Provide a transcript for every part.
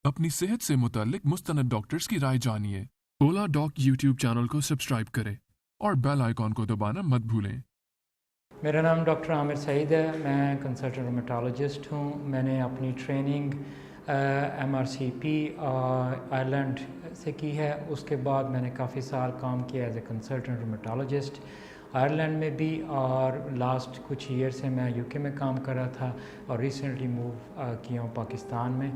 अपनी सेहत से मुताल्लिक मुस्तनद डॉक्टर्स की राय जानिए। ओला डॉक यूट्यूब चैनल को सब्सक्राइब करें और बेल आइकॉन को दबाना मत भूलें। मेरा नाम डॉक्टर आमिर सईद है। मैं कंसल्टेंट रोमेटोलॉजिस्ट हूँ। मैंने अपनी ट्रेनिंग MRCP आयरलैंड से की है। उसके बाद मैंने काफ़ी साल काम किया as a consultant rheumatologist Ireland में भी, और लास्ट कुछ ईयर से मैं UK में काम कर रहा था और रिसेंटली मूव किया हूँ पाकिस्तान में।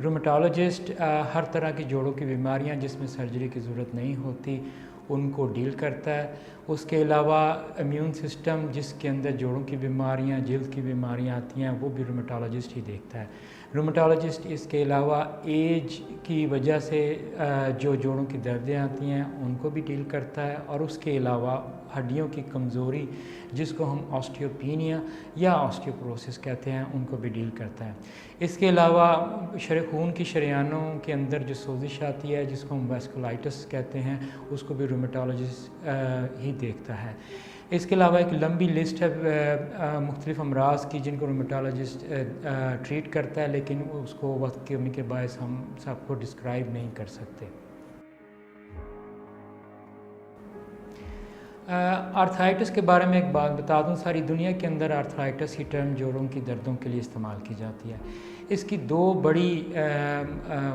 रोमेटोलॉजिस्ट हर तरह की जोड़ों की बीमारियां जिसमें सर्जरी की ज़रूरत नहीं होती उनको डील करता है। उसके अलावा इम्यून सिस्टम जिसके अंदर जोड़ों की बीमारियां, जल्द की बीमारियां आती हैं, वो भी रोमेटोलॉजिस्ट ही देखता है। रोमेटोलॉजिस्ट इसके अलावा एज की वजह से जो जोड़ों की दर्दें आती हैं उनको भी डील करता है, और उसके अलावा हड्डियों की कमज़ोरी जिसको हम ऑस्टियोपीनिया या ऑस्टियोपोरोसिस कहते हैं उनको भी डील करता है। इसके अलावा खून की शरीयानों के अंदर जो सोजिश आती है जिसको हम वैस्कुलाइटिस कहते हैं उसको भी रोमेटोलॉजिस्ट ही देखता है। इसके अलावा एक लंबी लिस्ट है मुख्तलिफ अमराज की जिनको रोमेटोलॉजिस्ट ट्रीट करता है, लेकिन उसको वक्त की कमी के बायस हम सबको डिस्क्राइब नहीं कर सकते। आर्थराइटिस के बारे में एक बात बता दूं, सारी दुनिया के अंदर आर्थराइटिस की टर्म जोड़ों की दर्दों के लिए इस्तेमाल की जाती है। इसकी दो बड़ी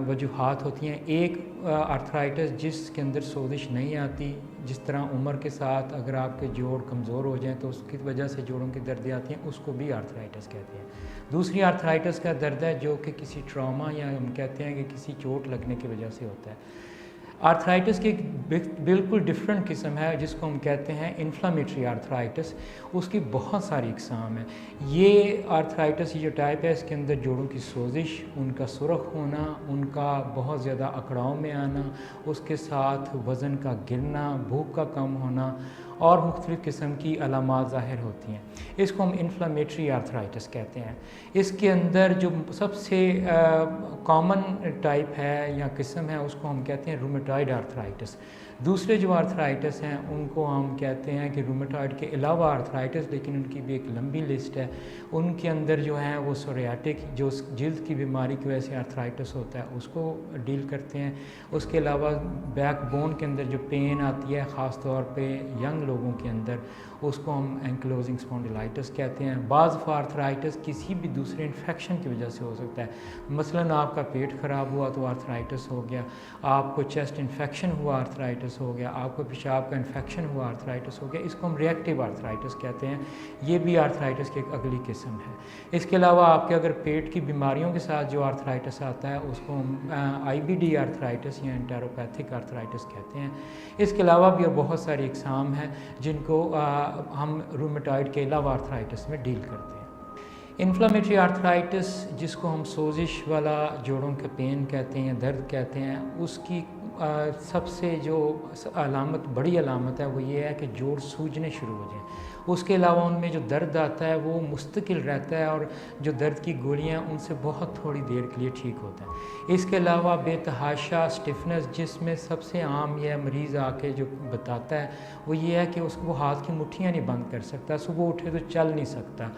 वजूहात होती हैं। एक आर्थराइटिस जिसके अंदर सोजिश नहीं आती, जिस तरह उम्र के साथ अगर आपके जोड़ कमज़ोर हो जाएं तो उसकी वजह से जोड़ों की दर्दें आती हैं, उसको भी आर्थराइटिस कहते हैं। दूसरी आर्थराइटिस का दर्द है जो कि किसी ट्रॉमा या हम कहते हैं कि किसी चोट लगने की वजह से होता है। आर्थराइटिस की एक बिल्कुल डिफरेंट किस्म है जिसको हम कहते हैं इन्फ्लामेटरी आर्थराइटिस। उसकी बहुत सारी इकसाम है। ये आर्थराइटिस जो टाइप है इसके अंदर जोड़ों की सोजिश, उनका सुरख होना, उनका बहुत ज़्यादा अकड़ाव में आना, उसके साथ वज़न का गिरना, भूख का कम होना और मुख्तलिफ़ किस्म की अलामात ज़ाहिर होती हैं। इसको हम इन्फ्लामेटरी आर्थराइटिस कहते हैं। इसके अंदर जो सबसे कॉमन टाइप है या किस्म है उसको हम कहते हैं रूमेटॉइड आर्थराइटिस। दूसरे जो आर्थराइटिस हैं उनको हम कहते हैं कि रूमेटॉइड के अलावा आर्थराइटिस, लेकिन उनकी भी एक लंबी लिस्ट है। उनके अंदर जो है वो सोरियाटिक जो जल्द की बीमारी की वजह से आर्थराइटिस होता है उसको डील करते हैं। उसके अलावा बैकबोन के अंदर जो पेन आती है ख़ास तौर पे यंग लोगों के अंदर, उसको हम एंक्लोजिंग स्पॉन्डिलाइटिस कहते हैं। बाज़ आर्थराइटिस किसी भी दूसरे इन्फेक्शन की वजह से हो सकता है। मसलन आपका पेट ख़राब हुआ तो आर्थराइटिस हो गया, आपको चेस्ट इन्फेक्शन हुआ आर्थराइटिस हो गया, आपको पेशाब का इन्फेक्शन हुआ आर्थराइटिस हो गया। इसको हम रिएक्टिव आर्थराइटिस कहते हैं। ये भी आर्थराइटिस की एक अगली किस्म है। इसके अलावा आपके अगर पेट की बीमारियों के साथ जो आर्थराइटिस आता है उसको हम IBD आर्थराइटिस या एंटेरोपैथिक आर्थराइटिस कहते हैं। इसके अलावा भी बहुत सारी इकसाम हैं जिनको हम रूमेटॉइड के अलावा आर्थराइटिस में डील करते हैं। इन्फ्लामेटरी आर्थराइटिस जिसको हम सोजिश वाला जोड़ों के पेन कहते हैं, दर्द कहते हैं, उसकी सबसे जो बड़ी अलामत है वो ये है कि जोड़ सूजने शुरू हो जाएं। उसके अलावा उनमें जो दर्द आता है वो मुस्तकिल रहता है और जो दर्द की गोलियां उनसे बहुत थोड़ी देर के लिए ठीक होता है। इसके अलावा बेतहाशा स्टिफनेस जिसमें सबसे आम यह मरीज़ आके जो बताता है वो ये है कि उसको हाथ की मुट्ठियाँ नहीं बंद कर सकता, सुबह उठे तो चल नहीं सकता।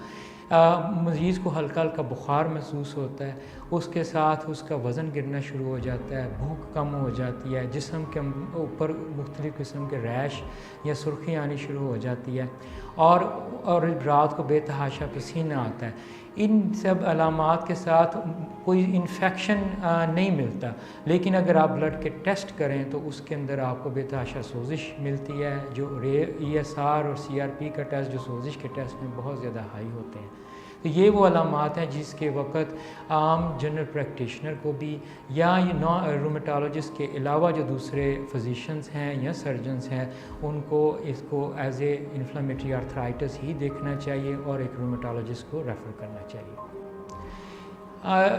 मरीज़ को हल्का हल्का बुखार महसूस होता है, उसके साथ उसका वज़न गिरना शुरू हो जाता है, भूख कम हो जाती है, जिस्म के ऊपर मुख्तलिफ़ किस्म के रैश या सुर्खी आनी शुरू हो जाती है और रात को बेतहाशा पसीना आता है। इन सब अलामात के साथ कोई इन्फेक्शन नहीं मिलता, लेकिन अगर आप ब्लड के टेस्ट करें तो उसके अंदर आपको बेतहाशा सोजिश मिलती है। जो ESR और CRP का टेस्ट जो सोजिश के टेस्ट में बहुत ज़्यादा हाई होते हैं। तो ये वो अलामात हैं जिसके वक़्त आम जनरल प्रैक्टिशनर को भी या ये रूमेटोलॉजिस्ट के अलावा जो दूसरे फिजिशंस हैं या सर्जन्स हैं उनको इसको एज ए इन्फ्लामेटरी आर्थराइटिस ही देखना चाहिए और एक रूमेटोलॉजिस्ट को रेफ़र करना चाहिए।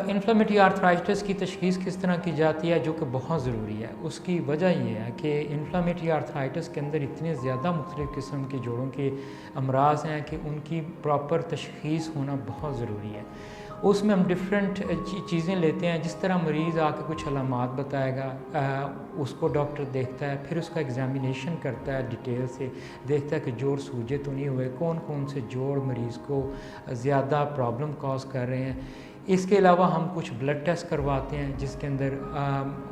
इन्फ्लामेटरी आर्थराइटिस की तशख़ीस किस तरह की जाती है जो कि बहुत ज़रूरी है। उसकी वजह यह है कि इन्फ्लामेटरी आर्थराइटिस के अंदर इतने ज़्यादा मुख्तलिफ़ किस्म के जोड़ों के अमराज हैं कि उनकी प्रॉपर तशख़ीस होना बहुत ज़रूरी है। उसमें हम डिफरेंट चीज़ें लेते हैं। जिस तरह मरीज़ आके कुछ अलामात बताएगा, उसको डॉक्टर देखता है, फिर उसका एग्ज़ामिनेशन करता है, डिटेल से देखता है कि जोड़ सूजे तो नहीं हुए, कौन कौन से जोड़ मरीज़ को ज़्यादा प्रॉब्लम कॉज कर रहे हैं। इसके अलावा हम कुछ ब्लड टेस्ट करवाते हैं जिसके अंदर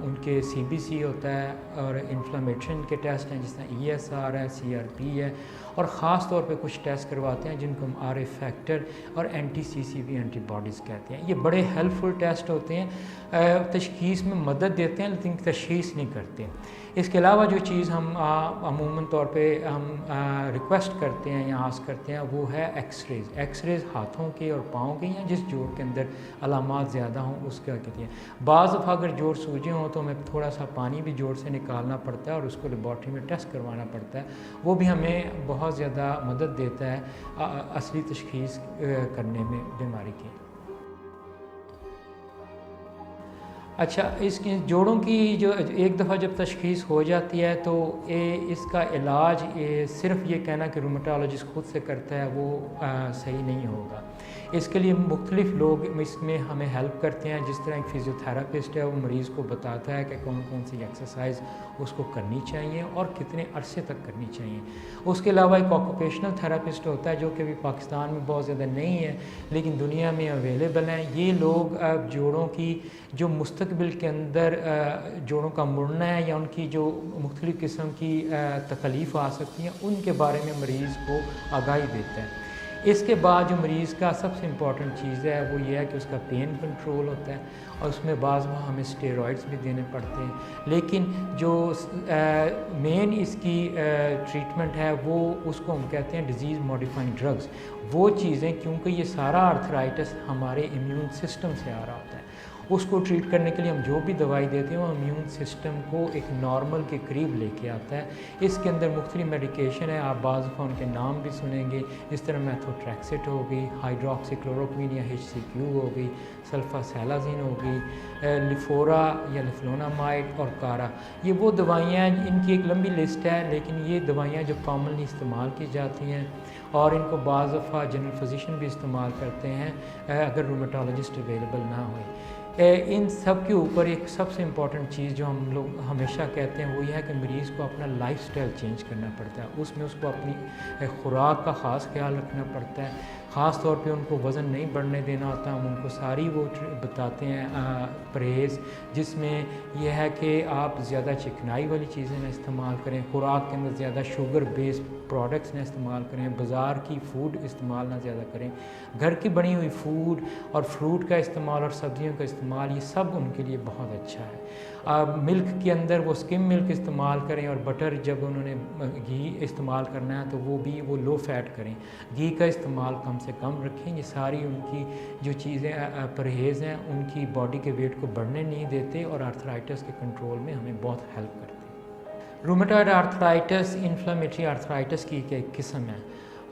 उनके CBC होता है और इन्फ्लेमेशन के टेस्ट हैं जिस तरह ESR है, CRP है, और ख़ास तौर पे कुछ टेस्ट करवाते हैं जिनको हम RA फैक्टर और anti-CCV एंटीबॉडीज़ कहते हैं। ये बड़े हेल्पफुल टेस्ट होते हैं, तशख़ीस में मदद देते हैं लेकिन तशख़ीस नहीं करते। इसके अलावा जो चीज़ हम अमूमन तौर पे हम रिक्वेस्ट करते हैं या आस करते हैं वो है एक्सरेज़। एक्सरेज़ हाथों के और पाँव के या जिस जोड़ के अंदर अलामात ज़्यादा हों उसका कहते हैं। बाज़ दफ़ा अगर जोड़ सूजे हों तो हमें थोड़ा सा पानी भी जोड़ से निकालना पड़ता है और उसको लेबॉर्ट्री में टेस्ट करवाना पड़ता है। वो भी हमें बहुत ज़्यादा मदद देता है असली तशख़ीस करने में बीमारी की। अच्छा, इसकी जोड़ों की जो एक दफ़ा जब तशख़ीस हो जाती है तो इसका इलाज सिर्फ़ ये कहना कि रूमेटोलॉजिस्ट खुद से करता है वो सही नहीं होगा। इसके लिए मुख्तलिफ़ लोग इसमें हमें हेल्प करते हैं। जिस तरह एक फ़िज़ियोथेरापिस्ट है वो मरीज़ को बताता है कि कौन कौन सी एक्सरसाइज उसको करनी चाहिए और कितने अरसे तक करनी चाहिए। उसके अलावा एक ऑक्यूपेशनल थेरापिस्ट होता है जो कि अभी पाकिस्तान में बहुत ज़्यादा नहीं है लेकिन दुनिया में अवेलेबल हैं। ये लोग जोड़ों की जो मुस्तकबिल के अंदर जोड़ों का मुड़ना है या उनकी जो मुख्तलिफ़ किस्म की तकलीफ़ आ सकती हैं उनके बारे में मरीज़ को आगाही देता है। इसके बाद जो मरीज़ का सबसे इम्पॉर्टेंट चीज़ है वो ये है कि उसका पेन कंट्रोल होता है और उसमें बाज़ हमें स्टेरॉइड्स भी देने पड़ते हैं। लेकिन जो मेन इसकी ट्रीटमेंट है वो उसको हम कहते हैं डिज़ीज़ मॉडिफाइंग ड्रग्स। वो चीज़ें क्योंकि ये सारा आर्थराइटिस हमारे इम्यून सिस्टम से आ रहा होता है, उसको ट्रीट करने के लिए हम जो भी दवाई देते हैं वो इम्यून सिस्टम को एक नॉर्मल के करीब लेके आता है। इसके अंदर मुख्तलिफ मेडिकेशन है, आप बाज़ दफ़ा उनके नाम भी सुनेंगे, जिस तरह मेथोट्रेक्सेट हो गई, हाइड्रोक्सीक्लोरोक्विन या HCQ हो गई, सल्फासेलाज़िन हो गई, लिफोरा या लिफ्लोनामाइड और कारा। ये वो दवाइयाँ हैं, इनकी एक लंबी लिस्ट है लेकिन ये दवाइयाँ जो कॉमनली इस्तेमाल की जाती हैं और इनको बाज़ दफ़ा जनरल फिजिशियन भी इस्तेमाल करते हैं अगर रूमेटोलॉजिस्ट अवेलेबल ना हो। इन सब के ऊपर एक सबसे इम्पॉर्टेंट चीज़ जो हम लोग हमेशा कहते हैं वो ये है कि मरीज़ को अपना लाइफस्टाइल चेंज करना पड़ता है। उसमें उसको अपनी खुराक का ख़ास ख्याल रखना पड़ता है। ख़ास तौर पे उनको वज़न नहीं बढ़ने देना होता। हम उनको सारी वो बताते हैं परहेज़, जिसमें यह है कि आप ज़्यादा चिकनाई वाली चीज़ें ना इस्तेमाल करें, खुराक के अंदर ज़्यादा शुगर बेस्ड प्रोडक्ट्स ना इस्तेमाल करें, बाज़ार की फ़ूड इस्तेमाल ना ज़्यादा करें, घर की बनी हुई फ़ूड और फ्रूट का इस्तेमाल और सब्ज़ियों का इस्तेमाल ये सब उनके लिए बहुत अच्छा है। मिल्क के अंदर वो स्किम मिल्क इस्तेमाल करें और बटर जब उन्होंने घी इस्तेमाल करना है तो वो लो फैट करें, घी का इस्तेमाल कम से कम रखें। ये सारी उनकी जो चीज़ें परहेज़ हैं उनकी बॉडी के वेट को बढ़ने नहीं देते और आर्थराइटिस के कंट्रोल में हमें बहुत हेल्प करते हैं। रूमेटॉइड आर्थराइटिस इन्फ्लेमेटरी आर्थराइटिस की एक किस्म है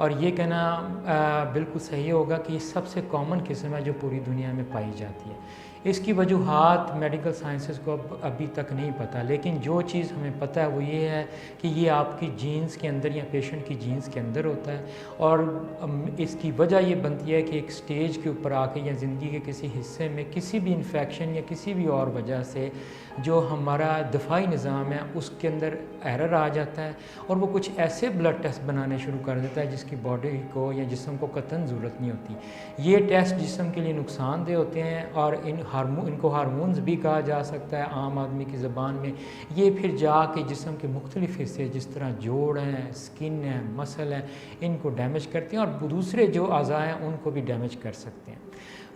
और ये कहना बिल्कुल सही होगा कि सबसे कॉमन किस्म है जो पूरी दुनिया में पाई जाती है। इसकी वजूहात मेडिकल साइंसेस को अभी तक नहीं पता, लेकिन जो चीज़ हमें पता है वो ये है कि ये आपकी जीन्स के अंदर या पेशेंट की जीन्स के अंदर होता है और इसकी वजह ये बनती है कि एक स्टेज के ऊपर आके या ज़िंदगी के किसी हिस्से में किसी भी इन्फेक्शन या किसी भी और वजह से जो हमारा दफाई निज़ाम है उसके अंदर एरर आ जाता है और वो कुछ ऐसे ब्लड टेस्ट बनाने शुरू कर देता है जिसकी बॉडी को या जिस्म को कतई ज़रूरत नहीं होती। ये टेस्ट जिस्म के लिए नुकसानदेह होते हैं और इनको हार्मोन्स भी कहा जा सकता है आम आदमी की ज़बान में। ये फिर जाके जिस्म के मुख्तलिफ़ हिस्से जिस तरह जोड़ हैं, स्किन है, मसल है, इनको डैमेज करते हैं और दूसरे जो अज़ा हैं उनको भी डैमेज कर सकते हैं।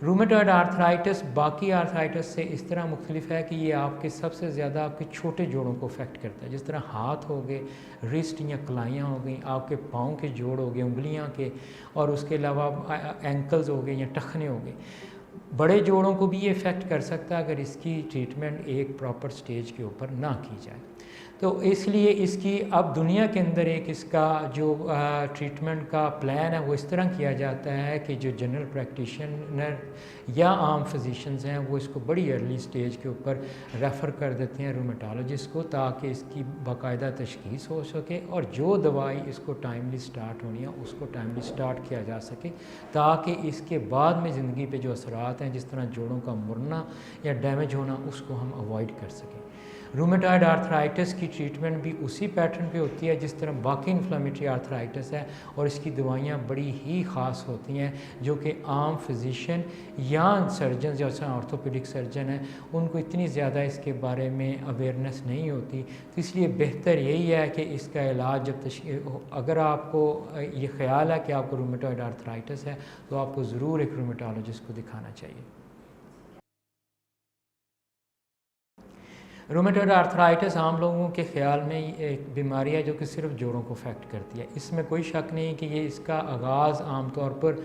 रूमेटॉइड आर्थराइटिस बाकी आर्थराइटिस से इस तरह मुख्तलिफ है कि ये आपके सबसे ज़्यादा आपके छोटे जोड़ों को अफेक्ट करता है, जिस तरह हाथ हो गए, रिस्ट या कलाइयाँ हो गई, आपके पाँव के जोड़ हो गए, उंगलियाँ के, और उसके अलावा एंकल्स हो गए या टखने हो गए। बड़े जोड़ों को भी ये इफ़ेक्ट कर सकता है अगर इसकी ट्रीटमेंट एक प्रॉपर स्टेज के ऊपर ना की जाए। तो इसलिए इसकी अब दुनिया के अंदर एक इसका जो ट्रीटमेंट का प्लान है वो इस तरह किया जाता है कि जो जनरल प्रैक्टिशनर या आम फिजिशंस हैं वो इसको बड़ी अर्ली स्टेज के ऊपर रेफ़र कर देते हैं रूमेटोलॉजिस्ट को, ताकि इसकी बाकायदा तशख़ीस हो सके और जो दवाई इसको टाइमली स्टार्ट होनी है उसको टाइमली स्टार्ट किया जा सके, ताकि इसके बाद में ज़िंदगी पे जो असरात हैं जिस तरह जोड़ों का मुड़ना या डैमेज होना उसको हम अवॉइड कर सकें। रूमेटॉइड आर्थराइटिस की ट्रीटमेंट भी उसी पैटर्न पे होती है जिस तरह बाकी इन्फ्लेमेटरी आर्थराइटिस है, और इसकी दवाइयाँ बड़ी ही ख़ास होती हैं जो कि आम फिजिशियन या सर्जन जैसे ऑर्थोपेडिक सर्जन हैं उनको इतनी ज़्यादा इसके बारे में अवेयरनेस नहीं होती। तो इसलिए बेहतर यही है कि इसका इलाज अगर आपको ये ख्याल है कि आपको रूमेटॉइड आर्थराइटिस है तो आपको ज़रूर एक रूमेटोलॉजिस्ट को दिखाना चाहिए। रूमेटॉइड आर्थराइटिस आम लोगों के ख्याल में एक बीमारी है जो कि सिर्फ जोड़ों को अफेक्ट करती है। इसमें कोई शक नहीं कि ये इसका आगाज़ आमतौर पर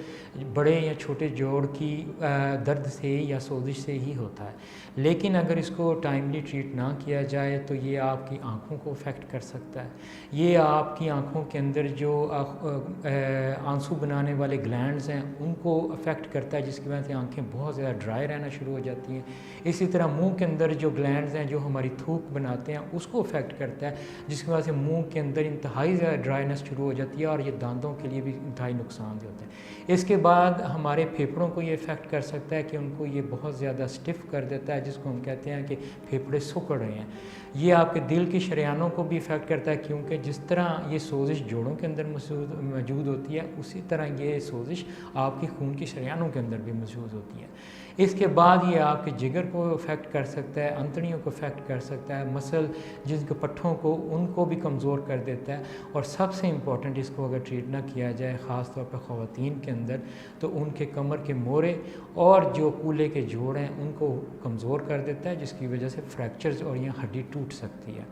बड़े या छोटे जोड़ की दर्द से या सोजिश से ही होता है, लेकिन अगर इसको टाइमली ट्रीट ना किया जाए तो ये आपकी आँखों को अफेक्ट कर सकता है। ये आपकी आँखों के अंदर जो आंसू बनाने वाले ग्लैंड्स हैं उनको अफेक्ट करता है, जिसकी वजह से आँखें बहुत ज़्यादा ड्राई रहना शुरू हो जाती हैं। इसी तरह मुँह के अंदर जो ग्लैंड्स हैं जो हमारी थूक बनाते हैं उसको अफेक्ट करता है, जिसकी वजह से मुंह के अंदर इंतहाई ज़्यादा ड्राइनेस शुरू हो जाती है और ये दांतों के लिए भी इंतहाई नुकसान होता है। इसके बाद हमारे फेफड़ों को ये इफ़ेक्ट कर सकता है कि उनको ये बहुत ज़्यादा स्टिफ़ कर देता है, जिसको हम कहते हैं कि फेफड़े सुकड़ रहे हैं। ये आपके दिल की शरेयानों को भी इफ़ेक्ट करता है, क्योंकि जिस तरह ये सोजिश जोड़ों के अंदर मौजूद होती है उसी तरह ये सोजिश आपकी खून की शरेयानों के अंदर भी मौजूद होती है। इसके बाद ये आपके जिगर को इफ़ेक्ट कर सकता है, अंतड़ियों को इफ़ेक्ट कर सकता है, मसल जिनके पट्ठों को उनको भी कमज़ोर कर देता है। और सबसे इम्पॉर्टेंट, इसको अगर ट्रीट ना किया जाए ख़ास तौर पर ख़वातीन के अंदर, तो उनके कमर के मोरे और जो कूल्हे के जोड़ हैं उनको कमज़ोर कर देता है, जिसकी वजह से फ्रैक्चर्स और यह हड्डी टूट सकती है।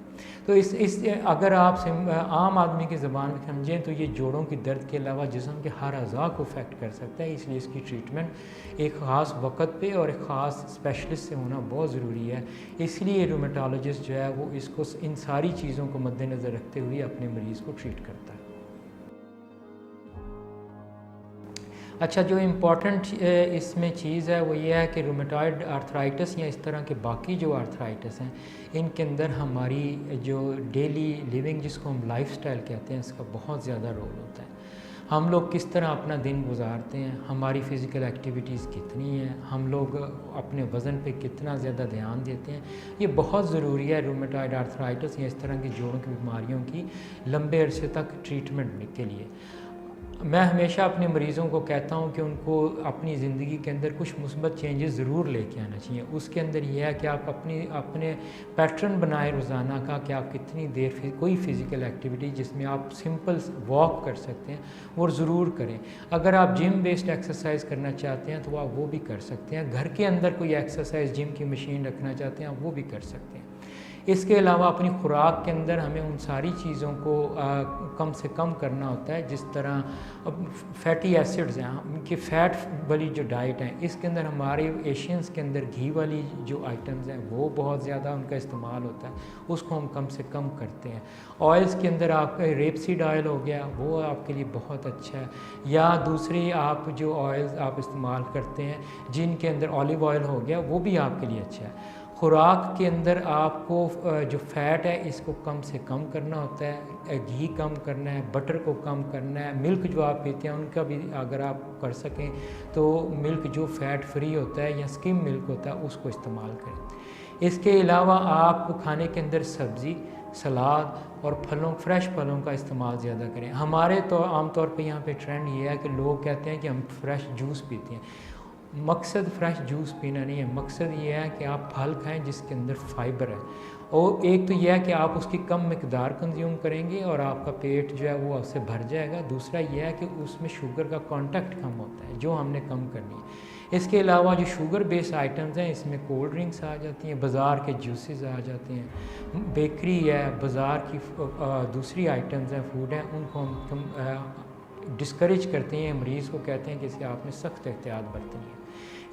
तो इस अगर आप आम आदमी की ज़बान में समझें तो ये जोड़ों की दर्द के अलावा जिस्म के हर अज़ा को इफ़ेक्ट कर सकता है। इसलिए इसकी ट्रीटमेंट एक ख़ास वक्त पे और एक ख़ास स्पेशलिस्ट से होना बहुत ज़रूरी है। इसलिए रूमेटोलॉजिस्ट जो है वो इसको इन सारी चीज़ों को मद्देनज़र रखते हुए अपने मरीज़ को ट्रीट करता है। अच्छा, जो इम्पॉर्टेंट इसमें चीज़ है वो ये है कि रूमेटॉइड आर्थराइटिस या इस तरह के बाकी जो आर्थराइटिस हैं इनके अंदर हमारी जो डेली लिविंग जिसको हम लाइफस्टाइल कहते हैं इसका बहुत ज़्यादा रोल होता है। हम लोग किस तरह अपना दिन गुजारते हैं, हमारी फ़िज़िकल एक्टिविटीज़ कितनी हैं, हम लोग अपने वज़न पे कितना ज़्यादा ध्यान देते हैं, ये बहुत ज़रूरी है रूमेटॉइड आर्थराइटिस या इस तरह की जोड़ों की बीमारियों की लंबे अरसे तक ट्रीटमेंट के लिए। मैं हमेशा अपने मरीज़ों को कहता हूं कि उनको अपनी ज़िंदगी के अंदर कुछ मुस्बत चेंजेस ज़रूर लेके आना चाहिए। उसके अंदर यह है कि आप अपने पैटर्न बनाए रोज़ाना का कि आप कितनी देर कोई फ़िज़िकल एक्टिविटी जिसमें आप सिंपल वॉक कर सकते हैं वो ज़रूर करें। अगर आप जिम बेस्ड एक्सरसाइज करना चाहते हैं तो आप वो भी कर सकते हैं। घर के अंदर कोई एक्सरसाइज जिम की मशीन रखना चाहते हैं आप वो भी कर सकते हैं। इसके अलावा अपनी खुराक के अंदर हमें उन सारी चीज़ों को कम से कम करना होता है, जिस तरह फैटी एसिड्स हैं, उनकी फ़ैट वाली जो डाइट है इसके अंदर हमारे एशियंस के अंदर घी वाली जो आइटम्स हैं वो बहुत ज़्यादा उनका इस्तेमाल होता है, उसको हम कम से कम करते हैं। ऑयल्स के अंदर आपका रेपसीड ऑयल हो गया वो आपके लिए बहुत अच्छा है, या दूसरी आप जो ऑयल्स आप इस्तेमाल करते हैं जिनके अंदर ऑलिव ऑयल हो गया वो भी आपके लिए अच्छा है। खुराक के अंदर आपको जो फ़ैट है इसको कम से कम करना होता है, घी कम करना है, बटर को कम करना है, मिल्क जो आप पीते हैं उनका भी अगर आप कर सकें तो मिल्क जो फ़ैट फ्री होता है या स्किम मिल्क होता है उसको इस्तेमाल करें। इसके अलावा आप खाने के अंदर सब्ज़ी, सलाद और फ्रेश फलों का इस्तेमाल ज़्यादा करें। हमारे तो आमतौर पे यहाँ पे ट्रेंड ये है कि लोग कहते हैं कि हम फ्रेश जूस पीते हैं। मकसद फ्रेश जूस पीना नहीं है, मकसद ये है कि आप फल खाएं जिसके अंदर फाइबर है। और एक तो यह है कि आप उसकी कम मिकदार कंज्यूम करेंगे और आपका पेट जो है वो उससे भर जाएगा। दूसरा यह है कि उसमें शुगर का कांटेक्ट कम होता है जो हमने कम करनी है। इसके अलावा जो शुगर बेस्ड आइटम्स हैं इसमें कोल्ड ड्रिंक्स आ जाती हैं, बाज़ार के जूसेस आ जाते हैं, बेकरी है, बाज़ार की दूसरी आइटम्स हैं, फूड हैं, उनको हम डिस्करेज करते हैं। मरीज़ को कहते हैं कि इससे आपने सख्त एहतियात बरतनी है।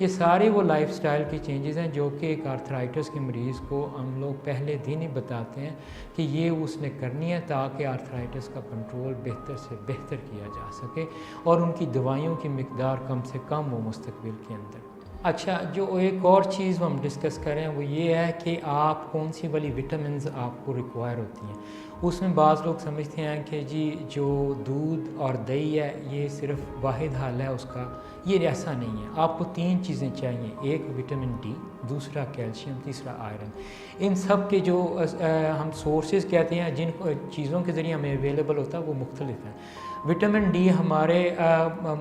ये सारे वो लाइफस्टाइल की चेंजेस हैं जो कि एक आर्थराइटिस के मरीज़ को हम लोग पहले दिन ही बताते हैं कि ये उसने करनी है ताकि आर्थराइटिस का कंट्रोल बेहतर से बेहतर किया जा सके और उनकी दवाइयों की मिकदार कम से कम हो मुस्तकबिल के अंदर। अच्छा, जो एक और चीज़ हम डिस्कस करें वो ये है कि आप कौन सी वाली विटामिन्स आपको रिक्वायर होती हैं। उसमें बाज़ लोग समझते हैं कि जी जो दूध और दही है ये सिर्फ वाहिद हल है उसका, ये ऐसा नहीं है। आपको 3 चीज़ें चाहिए, एक विटामिन डी, दूसरा कैल्शियम, तीसरा आयरन। इन सब के जो हम सोर्सेज कहते हैं, जिन चीज़ों के ज़रिए हमें अवेलेबल होता है, वो मुख्तलिफ हैं। विटामिन डी हमारे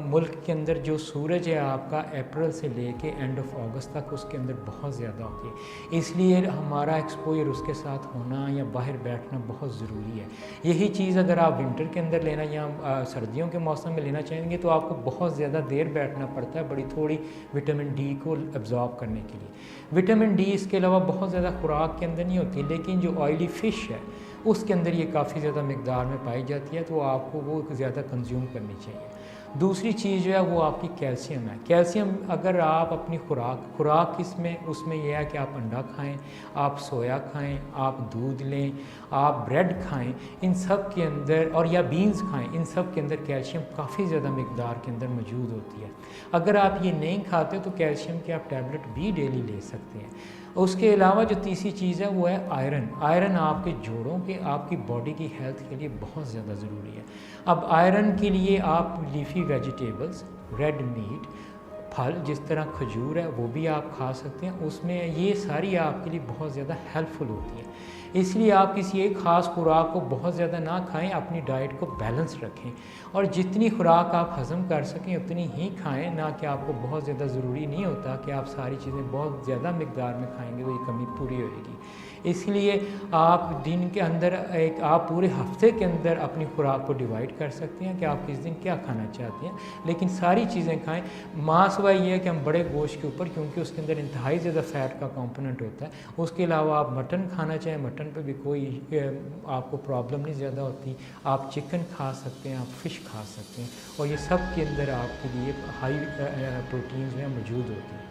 मुल्क के अंदर जो सूरज है आपका, अप्रैल से लेके एंड ऑफ अगस्त तक उसके अंदर बहुत ज़्यादा होती है, इसलिए हमारा एक्सपोजर उसके साथ होना या बाहर बैठना बहुत ज़रूरी है। यही चीज़ अगर आप विंटर के अंदर लेना या सर्दियों के मौसम में लेना चाहेंगे तो आपको बहुत ज़्यादा देर बैठना पड़ता है बड़ी थोड़ी विटामिन डी को एब्जॉर्ब करने के लिए। विटामिन डी इसके अलावा बहुत ज़्यादा खुराक के अंदर नहीं होती, लेकिन जो ऑयली फ़िश है उसके अंदर ये काफ़ी ज़्यादा मिकदार में पाई जाती है, तो आपको वो ज़्यादा कंज्यूम करनी चाहिए। दूसरी चीज़ जो है वो आपकी कैल्शियम है। कैल्शियम अगर आप अपनी खुराक किसमें, उसमें यह है कि आप अंडा खाएं, आप सोया खाएं, आप दूध लें, आप ब्रेड खाएं, इन सब के अंदर, और या बीन्स खाएं, इन सब के अंदर कैल्शियम काफ़ी ज़्यादा मिकदार के अंदर मौजूद होती है। अगर आप ये नहीं खाते तो कैल्शियम के आप टैबलेट भी डेली ले सकते हैं। उसके अलावा जो तीसरी चीज़ है वो है आयरन। आयरन आपके जोड़ों के, आपकी बॉडी की हेल्थ के लिए बहुत ज़्यादा ज़रूरी है। अब आयरन के लिए आप लीफी वेजिटेबल्स, रेड मीट, फल जिस तरह खजूर है वो भी आप खा सकते हैं, उसमें ये सारी आपके लिए बहुत ज़्यादा हेल्पफुल होती हैं। इसलिए आप किसी एक ख़ास खुराक को बहुत ज़्यादा ना खाएं, अपनी डाइट को बैलेंस रखें और जितनी खुराक आप हज़म कर सकें उतनी ही खाएं, ना कि आपको बहुत ज़्यादा ज़रूरी नहीं होता कि आप सारी चीज़ें बहुत ज़्यादा मिकदार में खाएंगे तो ये कमी पूरी होएगी। इसलिए आप दिन के अंदर आप पूरे हफ्ते के अंदर अपनी खुराक को डिवाइड कर सकते हैं कि आप किस दिन क्या खाना चाहते हैं, लेकिन सारी चीज़ें खाएं। मांस व ये है कि हम बड़े गोश्त के ऊपर, क्योंकि उसके अंदर इंतहाई ज़्यादा फ़ैट का कंपोनेंट होता है, उसके अलावा आप मटन खाना चाहें, मटन पे भी कोई आपको प्रॉब्लम नहीं ज़्यादा होती। आप चिकन खा सकते हैं, आप फ़िश खा सकते हैं, और ये सब के अंदर आपके लिए हाई प्रोटीन्स में मौजूद होती हैं।